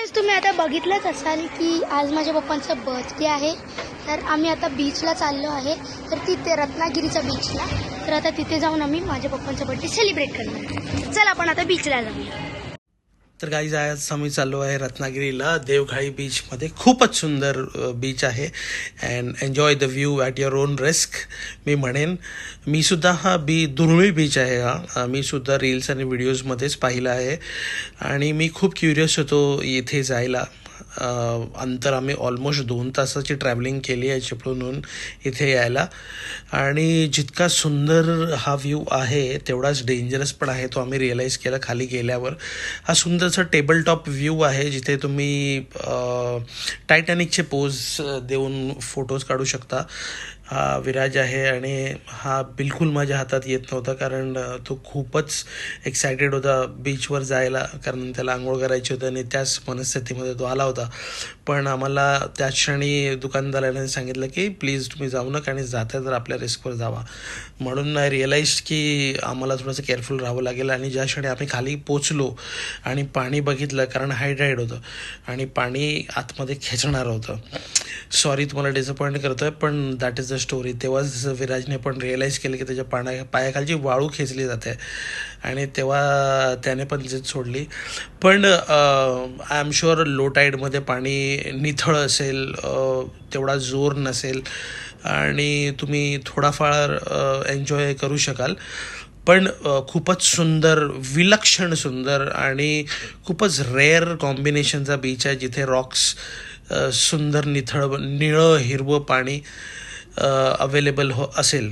Friends, तुम्ही आता बघितलंच असाल की आज माझ्या पप्पांचा बर्थडे आहे. तर आम्ही आता बीचला चाललो आहे. तर तिथे रत्नागिरीच्या बीचला. तर आता तिथे जाऊन आम्ही माझ्या पप्पांचा बर्थडे सेलिब्रेट करणार. चल आपण आता बीचला जाऊया. तर गाईज आज आम्ही चाललो आहे रत्नागिरीला देवखाळी बीचमध्ये. खूपच सुंदर बीच आहे and enjoy the view at your own risk मी म्हणेन. मी सुद्धा हा दुर्मिळ बीच आहे. मी सुद्धा रील्स आणि व्हिडिओजमध्येच पाहिला आहे आणि मी खूप क्युरियस होतो इथे जायला. अंतर आम्ही ऑलमोस्ट 2 तासाची ट्रॅव्हलिंग केली आहे चिपळूणहून इथे यायला. आणि जितका सुंदर हा व्ह्यू आहे तेवढाच डेंजरस पण आहे, तो आम्ही रिअलाईज केला खाली गेल्यावर. हा सुंदरसा टेबल टॉप व्ह्यू आहे जिथे तुम्ही टायटॅनिकचे पोज देऊन फोटोज काढू शकता. हा विराज आहे आणि हा बिलकुल माझ्या हातात येत नव्हता कारण तो खूपच एक्सायटेड होता बीचवर जायला, कारण त्याला आंघोळ करायची होती आणि त्याच मनस्थितीमध्ये तो आला होता. पण आम्हाला त्याच क्षणी दुकानदाराने सांगितलं की प्लीज तुम्ही जाऊ नका आणि जाता तर आपल्या रिस्कवर जावा. म्हणून आय रिअलाइज की आम्हाला थोडंसं केअरफुल राहावं लागेल. आणि ज्या क्षणी आम्ही खाली पोचलो आणि पाणी बघितलं, कारण हायड्राईड होतं आणि पाणी आतमध्ये खेचणार होतं. सॉरी तुम्हाला डिसअपॉइंट करतो आहे, पण दॅट इज द स्टोरी. तेव्हाच विराजने पण रिअलाईज केलं की त्याच्या पायाखालची वाळू खेचली जाते आणि तेव्हा त्याने पण जिद सोडली. पण आय एम शुअर लो टाईडमध्ये पाणी निथळ असेल, तेवढा जोर नसेल आणि तुम्ही थोडाफार एन्जॉय करू शकाल. पण खूपच सुंदर, विलक्षण सुंदर आणि खूपच रेअर कॉम्बिनेशनचा बीच आहे जिथे रॉक्स, सुंदर निळं हिरवं पाणी अवेलेबल असेल.